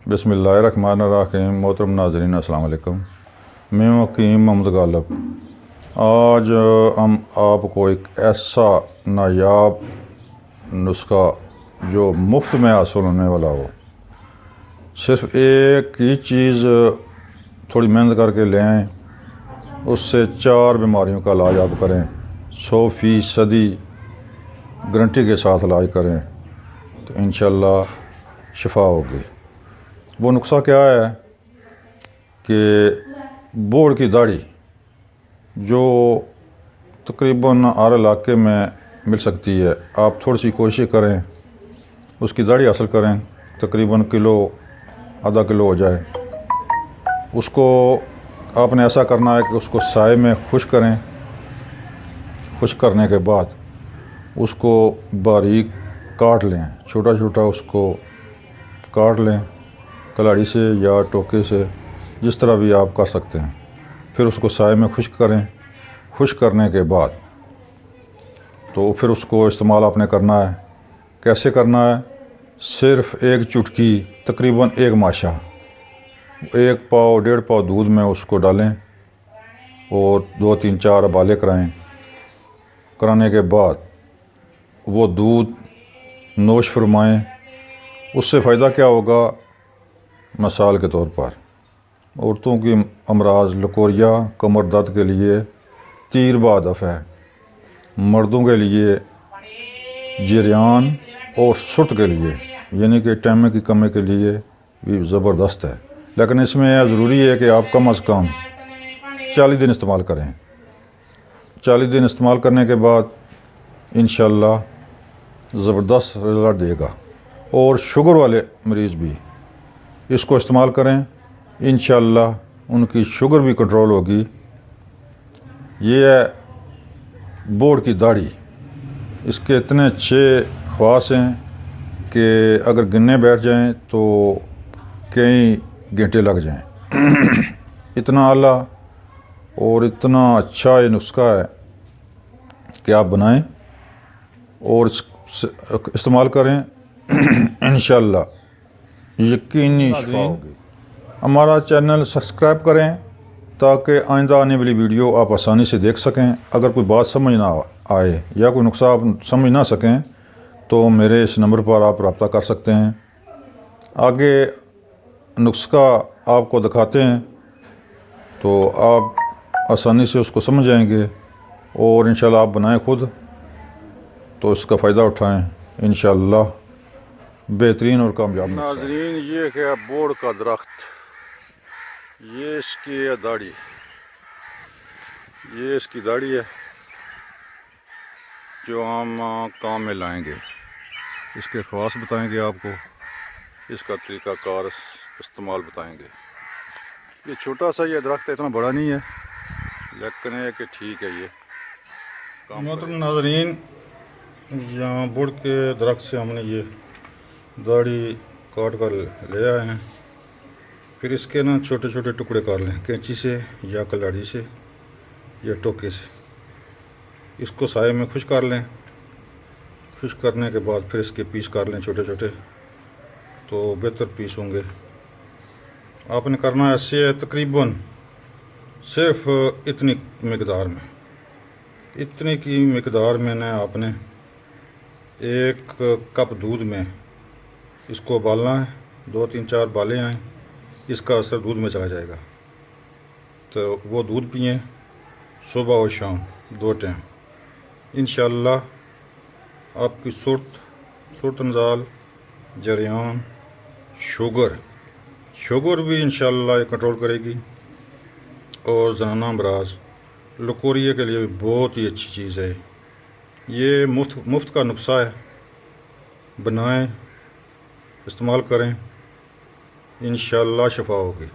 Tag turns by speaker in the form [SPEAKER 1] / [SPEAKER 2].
[SPEAKER 1] बिस्मिल्लाहिर्रहमानिर्रहीम। मोहतरम नाज़रीन अस्सलाम वालेकुम। मैं हकीम मोहम्मद गालिब। आज हम आपको एक ऐसा नायाब नुस्खा जो मुफ्त में हासिल होने वाला हो, सिर्फ एक ही चीज़ थोड़ी मेहनत करके ले आएँ, उससे 4 बीमारियों का इलाज आप करें, 100% गारंटी के साथ इलाज करें तो इंशाअल्लाह शिफा होगी। वो नुस्खा क्या है कि बोड़ की दाढ़ी जो तकरीबन हर इलाके में मिल सकती है, आप थोड़ी सी कोशिश करें, उसकी दाढ़ी हासिल करें, तकरीबन किलो आधा किलो हो जाए। उसको आपने ऐसा करना है कि उसको साए में खुश्क करें। खुश्क करने के बाद उसको बारीक काट लें, छोटा छोटा उसको काट लें, कलाड़ी से या टोके से, जिस तरह भी आप कर सकते हैं। फिर उसको साए में खुश्क करें। खुश्क करने के बाद तो फिर उसको इस्तेमाल आपने करना है। कैसे करना है? सिर्फ़ एक चुटकी, तकरीबन 1 माशा, 1 पाव 1.5 पाव दूध में उसको डालें और 2-3-4 उबाले कराने के बाद वो दूध नोश फरमाएँ। उससे फ़ायदा क्या होगा? मिसाल के तौर पर औरतों की अमराज लकोरिया, कमर दर्द के लिए तीर बहादफ है, मर्दों के लिए जरियान और सुर्त के लिए यानी कि टाइम की कमी के लिए भी ज़बरदस्त है। लेकिन इसमें ज़रूरी है कि आप कम अज़ कम 40 दिन इस्तेमाल करें। 40 दिन इस्तेमाल करने के बाद इंशाअल्लाह ज़बरदस्त रिज़ल्ट देगा। और शुगर वाले मरीज़ भी इसको इस्तेमाल करें, इंशाअल्लाह उनकी शुगर भी कंट्रोल होगी। ये है बोड़ की दाढ़ी। इसके इतने अच्छे ख़वास हैं कि अगर गिनने बैठ जाएं तो कई घंटे लग जाएं। इतना आला और इतना अच्छा ये नुस्खा है कि आप बनाएं और इस्तेमाल करें, इंशाअल्लाह यकीनी शिफा होगी। हमारा चैनल सब्सक्राइब करें ताकि आइंदा आने वाली वीडियो आप आसानी से देख सकें। अगर कोई बात समझ ना आए या कोई नुस्खा आप समझ ना सकें तो मेरे इस नंबर पर आप रब्ता कर सकते हैं। आगे नुस्खा आपको दिखाते हैं तो आप आसानी से उसको समझ जाएंगे और इंशाअल्लाह आप बनाएं खुद तो इसका फ़ायदा उठाएं, इंशाअल्लाह बेहतरीन और कामयाब। नाज़रीन, ये है बोड़ का दरख्त, ये इसकी दाढ़ी, ये इसकी दाढ़ी है जो हम काम में लाएंगे। इसके ख़वास बताएंगे आपको, इसका तरीक़ाकार इस्तेमाल बताएंगे। ये छोटा सा ये दरख्त है, इतना बड़ा नहीं है, लेकिन है कि ठीक है। ये मोहतरम नाज़रीन, यहाँ बोड़ के दरख्त से हमने ये दाढ़ी काट कर ले आए हैं। फिर इसके ना छोटे छोटे टुकड़े कर लें, कैंची से या कलाड़ी से या टोके से। इसको साए में खुश्क कर लें। खुश्क करने के बाद फिर इसके पीस कर लें छोटे छोटे, तो बेहतर पीस होंगे। आपने करना ऐसे है, तकरीबन सिर्फ इतनी मकदार में, इतने की मकदार में ना आपने 1 कप दूध में इसको उबालना है। 2-3-4 उबाले आएँ, इसका असर दूध में चला जाएगा। तो वो दूध पिएं सुबह और शाम 2 टाइम। इंशाअल्लाह आपकी सुर्त नज़ाल, जरियान, शुगर भी इंशाअल्लाह ये कंट्रोल करेगी। और ज़नाना अमराज लकोरिया के लिए भी बहुत ही अच्छी चीज़ है। ये मुफ्त का नुस्खा है, बनाएं, इस्तेमाल करें, इंशाअल्लाह शिफा होगी।